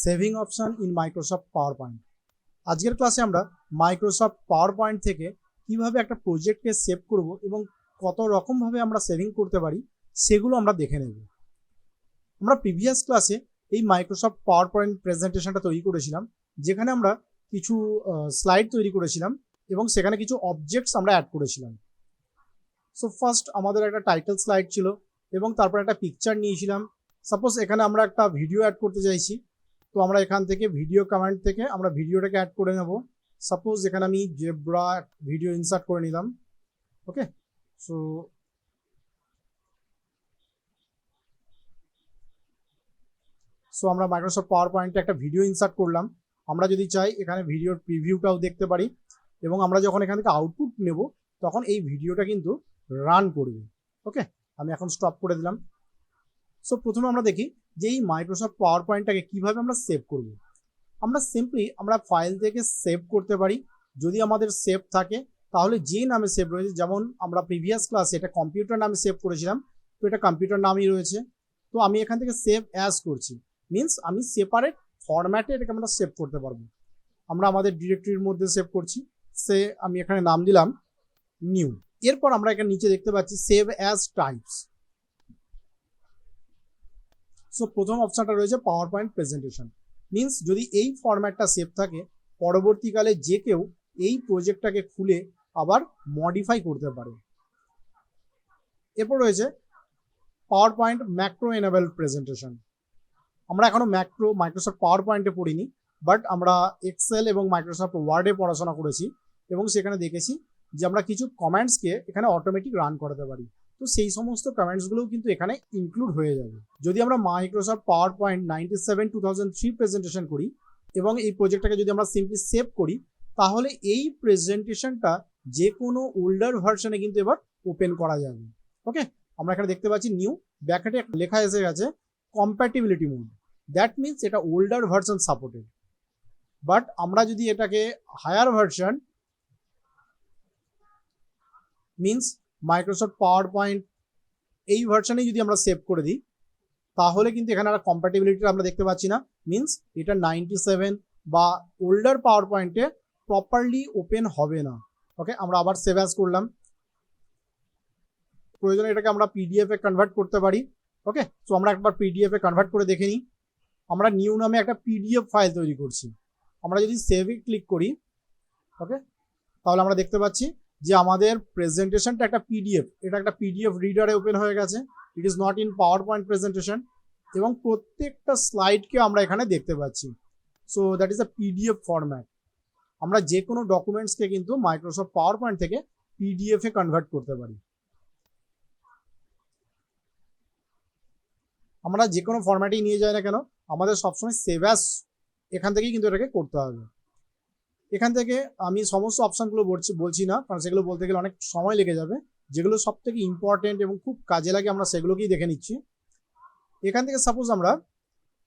Saving option in Microsoft power point. আজকের ক্লাসে আমরা মাইক্রোসফট পাওয়ার পয়েন্ট থেকে কিভাবে একটা প্রজেক্টকে সেভ করব এবং কত রকমভাবে আমরা সেভিং করতে পারি সেগুলো আমরা দেখে নেব। আমরা প্রিভিয়াস ক্লাসে এই মাইক্রোসফট পাওয়ার পয়েন্ট প্রেজেন্টেশনটা তৈরি করেছিলাম, যেখানে আমরা কিছু স্লাইড তৈরি করেছিলাম এবং সেখানে কিছু অবজেক্টস আমরা অ্যাড করেছিলাম। সো ফার্স্ট আমাদের একটা টাইটেল স্লাইড ছিল এবং তারপর একটা পিকচার নিয়েছিলাম। সাপোজ এখানে আমরা একটা ভিডিও অ্যাড করতে চাইছি, তো আমরা এখান থেকে ভিডিও কমান্ড থেকে আমরা ভিডিওটাকে অ্যাড করে নেব। সাপোজ এখানে আমি জেব্রা ভিডিও ইনসার্ট করে নিলাম। ওকে, সো আমরা মাইক্রোসফট পাওয়ার পয়েন্টে একটা ভিডিও ইনসার্ট করলাম। আমরা যদি চাই এখানে ভিডিওর প্রিভিউটাও দেখতে পারি এবং আমরা যখন এখান থেকে আউটপুট নেব তখন এই ভিডিওটা কিন্তু রান করবে। ওকে, আমি এখন স্টপ করে দিলাম। সো প্রথমে আমরা দেখি যে এই মাইক্রোসফট পাওয়ার পয়েন্টটাকে কীভাবে আমরা সেভ করব। আমরা সিম্পলি আমরা ফাইল থেকে সেভ করতে পারি। যদি আমাদের সেভ থাকে তাহলে যে নামে সেভ রয়েছে, যেমন আমরা প্রিভিয়াস ক্লাসে এটা কম্পিউটার নামে সেভ করেছিলাম, তো এটা কম্পিউটার নামই রয়েছে। তো আমি এখান থেকে সেভ অ্যাজ করছি, মিনস আমি সেপারেট ফরম্যাটে এটাকে আমরা সেভ করতে পারবো। আমরা আমাদের ডিরেক্টরির মধ্যে সেভ করছি, আমি এখানে নাম দিলাম নিউ। এরপর আমরা এখানে নিচে দেখতে পাচ্ছি সেভ অ্যাজ টাইপস। সো প্রথম অপশনটা রয়েছে পাওয়ার পয়েন্ট প্রেজেন্টেশন, মিনস যদি এই ফরম্যাটটা সেভ থাকে পরবর্তীকালে যে কেউ এই প্রজেক্টটাকে খুলে আবার মডিফাই করতে পারে। এরপর রয়েছে PowerPoint macro enable presentation. আমরা এখনো ম্যাক্রো মাইক্রোসফট পাওয়ার পয়েন্টে পড়িনি, বাট আমরা এক্সেল এবং মাইক্রোসফট ওয়ার্ডে পড়াশোনা করেছি এবং সেখানে দেখেছি যে আমরা কিছু কমেন্টসকে এখানে অটোমেটিক রান করাতে পারি। তো সেই সমস্ত কমেন্টসগুলোও কিন্তু এখানে ইনক্লুড হয়ে যাবে। যদি আমরা মাইক্রোসফট পাওয়ার পয়েন্ট 97/2003 প্রেজেন্টেশন করি এবং এই প্রজেক্টটাকে যদি আমরা সিম্পলি সেভ করি, তাহলে এই প্রেজেন্টেশনটা যে কোনো ওল্ডার ভার্সনে কিন্তু এবার ওপেন করা যাবে। ওকে, আমরা এখানে দেখতে পাচ্ছি নিউ ব্র্যাকেটে লেখা এসে গেছে কম্প্যাটিবিলিটি মোড। দ্যাট মিনস এটা ওল্ডার ভার্সন সাপোর্টেড। বাট আমরা যদি এটাকে higher version means Microsoft PowerPoint এই ভার্সনে যদি আমরা সেভ করে দিই, তাহলে কিন্তু এখানে আর কম্প্যাটিবিলিটি আমরা দেখতে পাচ্ছি না, মিনস এটা 97 বা ওল্ডার পাওয়ার পয়েন্টে প্রপারলি ওপেন হবে না। ওকে, আমরা আবার সেভ অ্যাজ করলাম। প্রয়োজনে এটাকে আমরা পিডিএফ এ কনভার্ট করতে পারি। ওকে, সো আমরা একবার পিডিএফ এ কনভার্ট করে দেখে নিই। আমরা নিউ নামে একটা পিডিএফ ফাইল তৈরি করছি। আমরা যদি সেভে ক্লিক করি, ওকে, তাহলে আমরা দেখতে পাচ্ছি যে আমাদের প্রেজেন্টেশনটা একটা পিডিএফ, এটা একটা পিডিএফ রিডারে ওপেন হয়ে গেছে। It is not in power point presentation এবং প্রত্যেকটা স্লাইডকে আমরা এখানে দেখতে পাচ্ছি। So that is a PDF format. আমরা যে কোনো ডকুমেন্টসকে কিন্তু মাইক্রোসফট পাওয়ার পয়েন্ট থেকে পিডিএফ এ কনভার্ট করতে পারি। আমরা যে কোনো ফরম্যাটেই নিয়ে যাই না কেন, আমাদের সবসময় সেভ অ্যাজ এখান থেকেই কিন্তু এটাকে করতে হবে। এখান থেকে আমি সমস্ত অপশানগুলো বলছি না, কারণ সেগুলো বলতে গেলে অনেক সময় লেগে যাবে। যেগুলো সব থেকে ইম্পর্টেন্ট এবং খুব কাজে লাগে আমরা সেগুলোকেই দেখে নিচ্ছি। এখান থেকে সাপোজ আমরা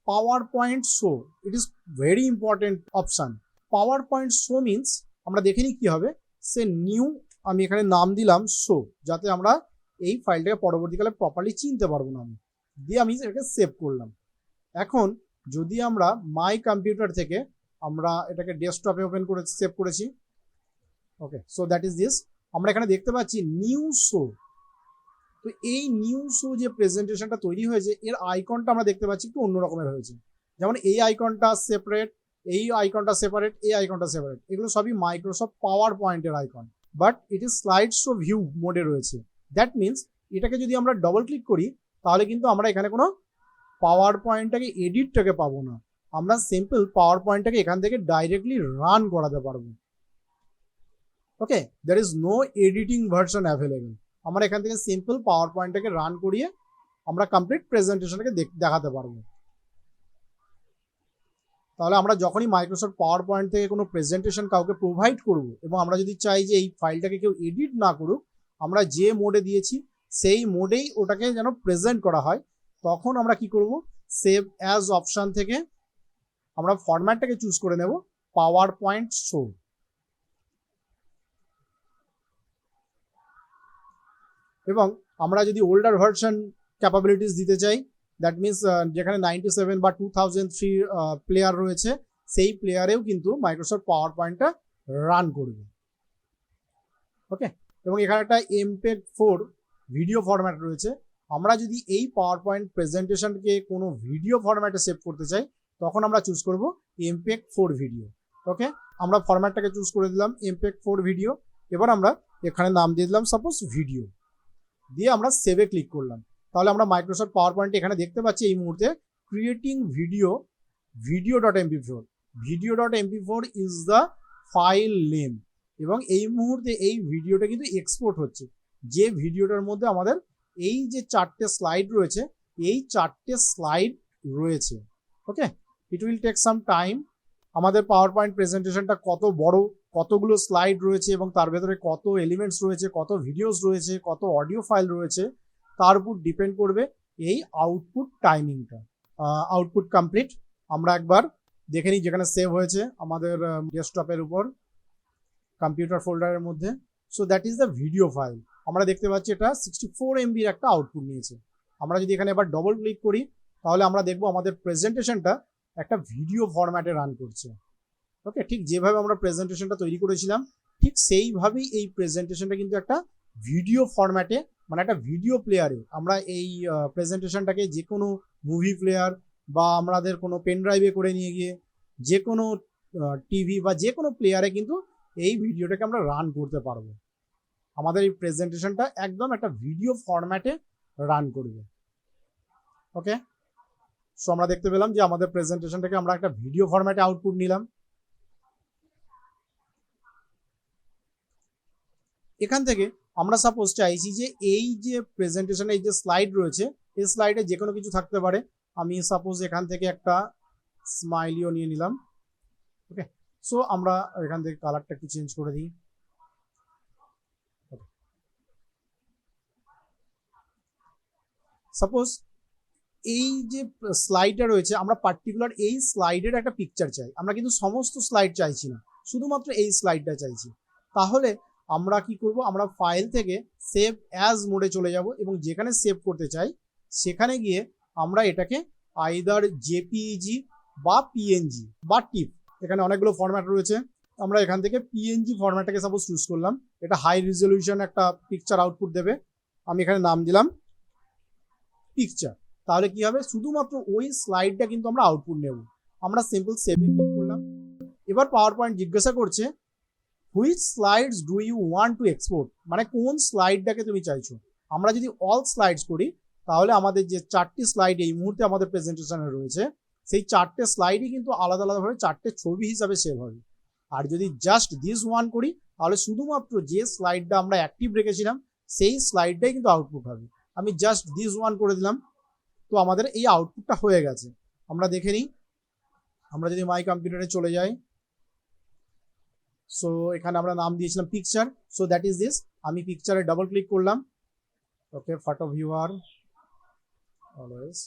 power point show, it is very important option. Power point show means আমরা দেখে নিই কী হবে। সে নিউ, আমি এখানে নাম দিলাম শো, যাতে আমরা এই ফাইলটাকে পরবর্তীকালে প্রপারলি চিনতে পারবো না। দিয়ে আমি এটাকে সেভ করলাম। এখন যদি আমরা মাই কম্পিউটার থেকে আমরা এটাকে ডেস্কটপে ওপেন করে সেভ করেছি। ওকে, সো দ্যাট ইজ দিস। আমরা এখানে দেখতে পাচ্ছি নিউ শো। তো এই নিউ শো যে প্রেজেন্টেশনটা তৈরি হয়েছে, এর আইকনটা আমরা দেখতে পাচ্ছি একটু অন্য রকমের হয়েছে। যেমন এই আইকনটা সেপারেট, এই আইকনটা সেপারেট, এই আইকনটা সেপারেট, এগুলো সবই মাইক্রোসফট পাওয়ার পয়েন্টের icon, but it is slide show view মোডে রয়েছে। দ্যাট মিনস এটাকে যদি আমরা ডবল ক্লিক করি তাহলে কিন্তু আমরা এখানে কোনো পাওয়ার পয়েন্টটাকে এডিটটাকে পাবো না। আমরা সিম্পল পাওয়ার পয়েন্টটাকে এখান থেকে ডাইরেক্টলি রান করাতে পারবো। Okay, there is no editing version available. আমরা এখান থেকে সিম্পল পাওয়ার পয়েন্টটাকে রান করিয়ে আমরা কমপ্লিট প্রেজেন্টেশনটাকে দেখাতে পারবো। তাহলে আমরা যখনই মাইক্রোসফট পাওয়ার পয়েন্ট থেকে কোনো প্রেজেন্টেশন কাউকে প্রোভাইড করব এবং আমরা যদি চাই যে এই ফাইলটাকে কেউ এডিট না করুক, আমরা যে মোডে দিয়েছি সেই মোডেই ওটাকে যেন প্রেজেন্ট করা হয়, তখন আমরা কি করব, সেভ অ্যাজ অপশান থেকে আমরা ফরম্যাটটাকে চুজ করে নেব পাওয়ার পয়েন্ট শো। এবং আমরা যদি ওল্ডার ভার্সন ক্যাপাবিলিটিস দিতে চাই দ্যাট মিনস যেখানে 97 বা 2003 প্লেয়ার রয়েছে সেই প্লেয়ারেও কিন্তু মাইক্রোসফট পাওয়ার পয়েন্টটা রান করবে। ওকে, এবং এখানে একটা MP4 ভিডিও ফরম্যাট রয়েছে। আমরা যদি এই পাওয়ার পয়েন্ট প্রেজেন্টেশনকে কোনো ভিডিও ফরম্যাটে সেভ করতে চাই তখন আমরা চুজ করব MP4 ভিডিও। ওকে, আমরা ফরম্যাটটাকে চুজ করে দিলাম MP4 ভিডিও। এবার আমরা এখানে নাম দিয়ে দিলাম সাপোজ ভিডিও, দিয়ে আমরা সেভে ক্লিক করলাম। তাহলে আমরা মাইক্রোসফট পাওয়ার পয়েন্টে এখানে দেখতে পাচ্ছি এই মুহূর্তে ক্রিয়েটিং ভিডিও.mp4 ভিডিও.mp4 ইজ দ্য ফাইল নেম, এবং এই মুহূর্তে এই ভিডিওটা কিন্তু এক্সপোর্ট হচ্ছে। যে ভিডিওটার মধ্যে আমাদের এই যে 4টে স্লাইড রয়েছে, এই 4টে স্লাইড রয়েছে। Okay, it will take some time. আমাদের পাওয়ার পয়েন্ট প্রেজেন্টেশনটা কত বড়, কতগুলো স্লাইড রয়েছে এবং তার ভেতরে কত এলিমেন্টস রয়েছে, কত ভিডিওস রয়েছে, কত অডিও ফাইল রয়েছে, তার উপর ডিপেন্ড করবে এই আউটপুট টাইমিংটা। Output complete. আমরা একবার দেখে নিই যেখানে সেভ হয়েছে আমাদের ডেস্কটপের উপর কম্পিউটার ফোল্ডারের মধ্যে। So that is the video file. আমরা দেখতে পাচ্ছি এটা 64 MBর একটা আউটপুট নিয়েছে। আমরা যদি এখানে এবার ডবল ক্লিক করি তাহলে আমরা দেখবো আমাদের প্রেজেন্টেশনটা একটা ভিডিও ফরম্যাটে রান করছে। ওকে, ঠিক যেভাবে আমরা প্রেজেন্টেশনটা তৈরি করেছিলাম ঠিক সেইভাবেই এই প্রেজেন্টেশনটা কিন্তু একটা ভিডিও ফরম্যাটে, মানে একটা ভিডিও প্লেয়ারে আমরা এই প্রেজেন্টেশনটাকে যে কোনো মুভি প্লেয়ার বা আমাদের কোনো পেন ড্রাইভে করে নিয়ে গিয়ে যে কোনো টিভি বা যে কোনো প্লেয়ারে কিন্তু এই ভিডিওটাকে আমরা রান করতে পারবো। আমাদের এই প্রেজেন্টেশনটা একদম একটা ভিডিও ফরম্যাটে রান করবে। ওকে, সো আমরা দেখতে পেলাম যে আমাদের প্রেজেন্টেশনটাকে আমরা একটা ভিডিও ফরম্যাটে আউটপুট নিলাম। এখান থেকে আমরা সাপোজ চাইছি যে এই যে প্রেজেন্টেশনে এই যে স্লাইড রয়েছে এই স্লাইডে যে কোনো কিছু থাকতে পারে। আমি সাপোজ এখান থেকে একটা স্মাইলিও নিয়ে নিলাম। ওকে, সো আমরা এখান থেকে কালারটা একটু চেঞ্জ করে দিই। সাপোজ এই যে স্লাইডটা রয়েছে আমরা পার্টিকুলার এই স্লাইডের একটা পিকচার চাই, আমরা কিন্তু সমস্ত স্লাইড চাইছি না, শুধুমাত্র এই স্লাইডটা চাইছি। তাহলে আমরা কি করব, আমরা ফাইল থেকে সেভ অ্যাজ মোডে চলে যাব এবং যেখানে সেভ করতে চাই সেখানে গিয়ে আমরা এটাকে আইদার জেপিইজি বা পিএনজি বা টিপ, এখানে অনেকগুলো ফরম্যাট রয়েছে, আমরা এখান থেকে পিএনজি ফরম্যাটটাকে সাপোজ চুজ করলাম। এটা হাই রেজলিউশন একটা পিকচার আউটপুট দেবে। আমি এখানে নাম দিলাম পিকচার। তাহলে কি হবে, শুধুমাত্র ওই স্লাইডটা কিন্তু আমরা আউটপুট নেব। আমরা সিম্পল সেভে ক্লিক করলাম। এবার পাওয়ার পয়েন্ট জিজ্ঞাসা করছে which slides do you want to export, মানে কোন স্লাইডটাকে তুমি চাইছো। আমরা যদি অল স্লাইডস করি তাহলে আমাদের যে 4টি স্লাইড এই মুহূর্তে আমাদের প্রেজেন্টেশনে রয়েছে সেই 4টে স্লাইডই কিন্তু আলাদা আলাদাভাবে 4টে ছবি হিসাবে সেভ হবে। আর যদি জাস্ট দিস ওয়ান করি তাহলে শুধুমাত্র যে স্লাইডটা আমরা অ্যাক্টিভ রেখেছিলাম সেই স্লাইডটাই কিন্তু আউটপুট হবে। আমি জাস্ট দিস ওয়ান করে দিলাম, তো আমাদের এই আউটপুটটা হয়ে গেছে। আমরা দেখে নিই, আমরা যদি মাই কম্পিউটারে চলে যাই, সো এখানে আমরা নাম দিয়েছিলাম picture. So that is this. আমি পিকচারে ডাবল ক্লিক করলাম। ওকে, ফটো ভিউয়ার অলওয়েজ।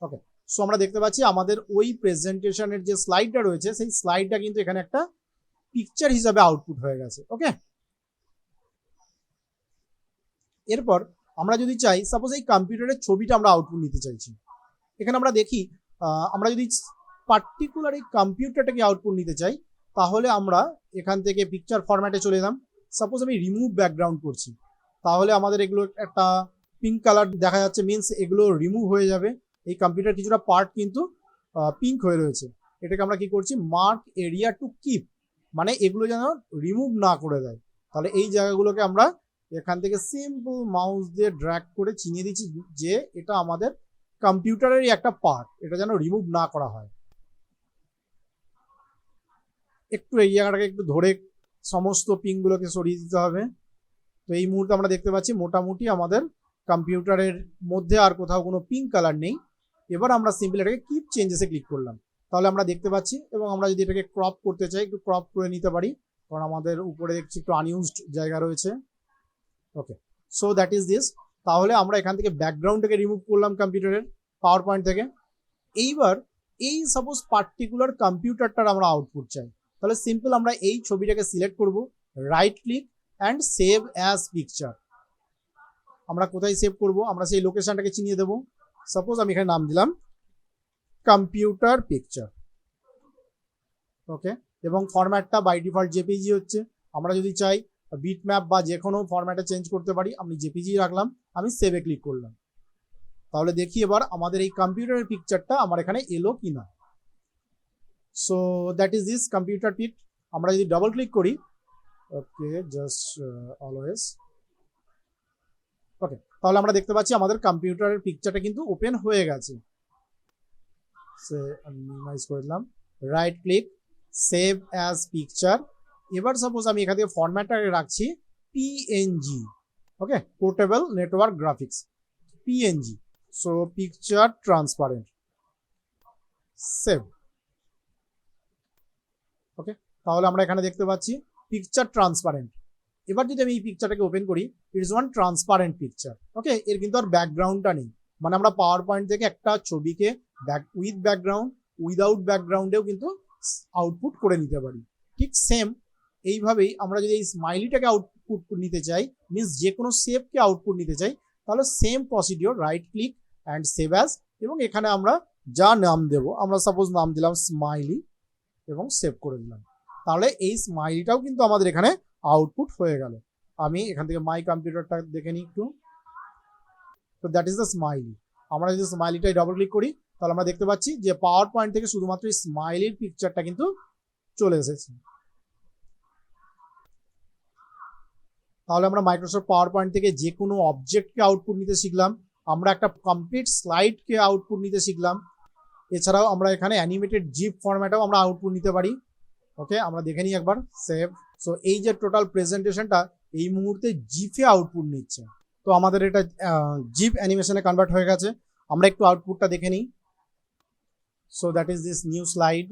ওকে, সো আমরা দেখতে পাচ্ছি আমাদের ওই প্রেজেন্টেশনের যে স্লাইডটা রয়েছে সেই স্লাইডটা কিন্তু এখানে একটা পিকচার হিসাবে আউটপুট হয়ে গেছে। ওকে, এরপর আমরা যদি চাই সাপোজ এই কম্পিউটারের ছবিটা আমরা আউটপুট নিতে চাইছি, এখানে আমরা দেখি আমরা যদি পার্টিকুলার এই কম্পিউটারটাকে আউটপুট নিতে চাই তাহলে আমরা এখান থেকে পিকচার ফরম্যাটে চলে এলাম। সাপোজ আমি রিমুভ ব্যাকগ্রাউন্ড করছি, তাহলে আমাদের এগুলো একটা পিঙ্ক কালার দেখা যাচ্ছে, মিনস এগুলো রিমুভ হয়ে যাবে। এই কম্পিউটার কিছুটা পার্ট কিন্তু পিঙ্ক হয়ে রয়েছে, এটাকে আমরা কি করছি মার্ক এরিয়া টু কিপ, মানে এগুলো যেন রিমুভ না করে দেয়। তাহলে এই জায়গাগুলোকে আমরা এখান থেকে সিম্পল মাউস দিয়ে ড্র্যাগ করে চিনিয়ে দিচ্ছি যে এটা আমাদের কম্পিউটারেরই একটা পার্ট, এটা যেন রিমুভ না করা হয়। একটু এই জায়গাটাকে একটু ধরে সমস্ত পিনগুলোকে সরিয়ে দিতে হবে। তো এই মুহূর্তে আমরা দেখতে পাচ্ছি মোটামুটি আমাদের কম্পিউটারের মধ্যে আর কোথাও কোনো পিঙ্ক কালার নেই। এবার আমরা সিম্পল এটাকে কিপ চেঞ্জেসে ক্লিক করলাম, তাহলে আমরা দেখতে পাচ্ছি। এবং আমরা যদি এটাকে ক্রপ করতে চাই একটু ক্রপ করে নিতে পারি, কারণ আমাদের উপরে দেখছি একটু আনইউজড জায়গা রয়েছে। ওকে, সো দ্যাট ইজ দিস। তাহলে আমরা এখান থেকে ব্যাকগ্রাউন্ডটাকে রিমুভ করলাম কম্পিউটারের পাওয়ার পয়েন্ট থেকে। এইবার এই সাপোজ পার্টিকুলার কম্পিউটারটার আমরা আউটপুট চাই, তাহলে সিম্পল আমরা এই ছবিটাকে সিলেক্ট করব, right click and save as picture. আমরা কোথায় সেভ করব, আমরা সেই লোকেশনটাকে চিনিয়ে দেবো। সাপোজ আমি এখানে নাম দিলাম কম্পিউটার পিকচার, ওকে, এবং ফরম্যাটটা বাই ডিফল্ট জেপিজি হচ্ছে। আমরা যদি চাই বিটম্যাপ বা যে কোনো ফরম্যাটে চেঞ্জ করতে পারি, আমি জেপিজি রাখলাম, আমি সেভে ক্লিক করলাম। তাহলে দেখি এবার আমাদের এই কম্পিউটারের পিকচারটা আমার এখানে এলো কিনা। So that is this computer pic. আমরা যদি ডাবল ক্লিক করি, ওকে, জাস্ট অলওয়েজ, ওকে, তাহলে আমরা দেখতে পাচ্ছি আমাদের কম্পিউটারের পিকচারটা কিন্তু ওপেন হয়ে গেছে। আমি মিনিমাইজ করে দিলাম, right click, save as picture. এবার সাপোজ আমি এখান থেকে ফরম্যাটটাকে রাখছি PNG, okay, portable network graphics, PNG. So picture transparent, save, okay, তাহলে আমরা এখানে দেখতে পাচ্ছি পিকচার ট্রান্সপারেন্ট। এবার যদি আমি এই পিকচারটাকে ওপেন করি, it is one transparent picture, okay, এর কিন্তু আর ব্যাকগ্রাউন্ডটা নেই। মানে আমরা পাওয়ার পয়েন্ট থেকে একটা ছবিকে উইথ ব্যাকগ্রাউন্ড, উইদাউট ব্যাকগ্রাউন্ডেও কিন্তু আউটপুট করে নিতে পারি। ঠিক সেম এইভাবেই আমরা যদি এই স্মাইলিটাকে আউটপুট নিতে চাই, মিনস যে কোনো শেপকে আউটপুট নিতে চাই, তাহলে same procedure, right click and save as, এবং এখানে আমরা যা নাম দেব, আমরা সাপোজ নাম দিলাম স্মাইলি এবং সেভ করে দিলাম। তাহলে এই স্মাইলিটাও কিন্তু আমাদের এখানে আউটপুট হয়ে গেল। আমি এখান থেকে মাই কম্পিউটারটা দেখে নিই একটু। তো দ্যাট ইজ দ্য স্মাইলি। আমরা যদি স্মাইলিটাই ডবল ক্লিক করি, তাহলে আমরা দেখতে পাচ্ছি যে পাওয়ার পয়েন্ট থেকে শুধুমাত্র এই স্মাইলির পিকচারটা কিন্তু চলে এসেছে। তাহলে আমরা মাইক্রোসফট পাওয়ার পয়েন্ট থেকে যে কোনো অবজেক্টকে আউটপুট নিতে শিখলাম, আমরা একটা কমপ্লিট স্লাইডকে আউটপুট নিতে শিখলাম। এছাড়াও আমরা এখানে অ্যানিমেটেড জিপ ফরম্যাটেও আমরা আউটপুট নিতে পারি। ওকে, আমরা দেখে নিই একবার, সেভ। সো এই যে টোটাল প্রেজেন্টেশনটা এই মুহূর্তে জিপে আউটপুট নিচ্ছে। তো আমাদের এটা জিপ অ্যানিমেশনে কনভার্ট হয়ে গেছে। আমরা একটু আউটপুটটা দেখে নিই। So that is this new slide.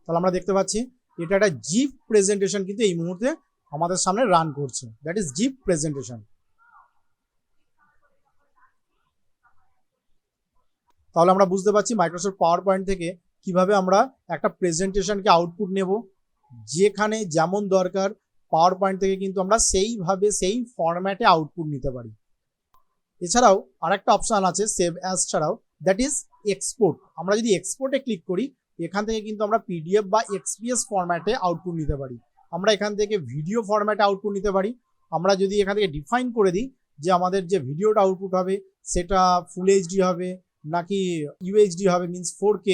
তাহলে আমরা দেখতে পাচ্ছি এটা একটা জিপ প্রেজেন্টেশন কিন্তু এই মুহূর্তে আমাদের সামনে রান করছে। That is zip presentation. তাহলে আমরা বুঝতে পারছি মাইক্রোসফট পাওয়ার পয়েন্ট থেকে কিভাবে আমরা একটা প্রেজেন্টেশনকে আউটপুট নেব, যেখানে যেমন দরকার পাওয়ার পয়েন্ট থেকে কিন্তু আমরা সেইভাবে সেই ফরম্যাটে আউটপুট নিতে পারি। এছাড়াও আরেকটা অপশন আছে সেভ অ্যাজ ছাড়াও, দ্যাট ইজ এক্সপোর্ট। আমরা যদি এক্সপোর্টে ক্লিক করি, এখান থেকে কিন্তু আমরা পিডিএফ বা এক্সপিএস ফরম্যাটে আউটপুট নিতে পারি। আমরা এখান থেকে ভিডিও ফরম্যাটে আউটপুট নিতে পারি। আমরা যদি এখান থেকে ডিফাইন করে দিই যে আমাদের যে ভিডিওটা আউটপুট হবে সেটা ফুল এইচডি হবে নাকি ইউএইচডি হবে, মিনস 4K,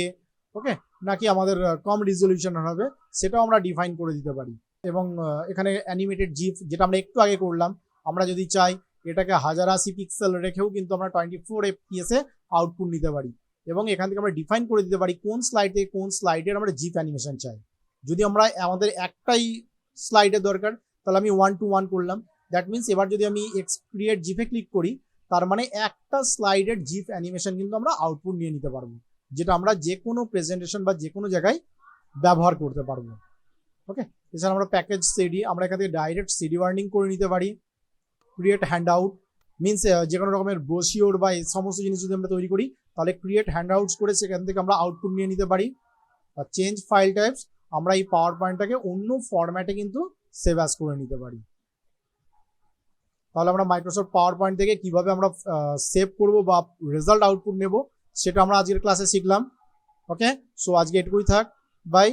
ওকে, নাকি আমাদের কম রিজলিউশন হবে, সেটাও আমরা ডিফাইন করে দিতে পারি। এবং এখানে অ্যানিমেটেড জিপ, যেটা আমরা একটু আগে করলাম, আমরা যদি চাই এটাকে 1080 পিক্সেল রেখেও কিন্তু আমরা 24 FPS এ আউটপুট নিতে পারি। এবং এখান থেকে আমরা ডিফাইন করে দিতে পারি কোন স্লাইড থেকে কোন স্লাইডের আমরা জিপ অ্যানিমেশন চাই। যদি আমরা আমাদের একটাই স্লাইডের দরকার, তাহলে আমি 1 to 1 করলাম। দ্যাট মিনস এবার যদি আমি ক্রিয়েট জিপে ক্লিক করি, তার মানে একটা স্লাইডের জিপ অ্যানিমেশন কিন্তু আমরা আউটপুট নিয়ে নিতে পারবো, যেটা আমরা যে কোনো প্রেজেন্টেশন বা যে কোনো জায়গায় ব্যবহার করতে পারবো। ওকে, এছাড়া আমরা প্যাকেজ সিডি, আমরা এখান থেকে ডাইরেক্ট সিডি ওয়ার্নিং করে নিতে পারি। ক্রিয়েট হ্যান্ড আউট, মিনস যে কোনো রকমের ব্রোশিওর বা এই সমস্ত জিনিস যদি আমরা তৈরি করি, তাহলে ক্রিয়েট হ্যান্ড আউটস করে সেখান থেকে আমরা আউটপুট নিয়ে নিতে পারি। আর চেঞ্জ ফাইল টাইপস, আমরা এই পাওয়ার পয়েন্টটাকে অন্য ফরম্যাটে কিন্তু সেভ অ্যাজ করে নিতে পারি। তাহলে আমরা মাইক্রোসফট পাওয়ার পয়েন্ট থেকে কিভাবে আমরা সেভ করব বা রেজাল্ট আউটপুট নেব, সেটা আমরা আজকের ক্লাসে শিখলাম। ওকে, সো আজকে এটুকুই থাক, বাই।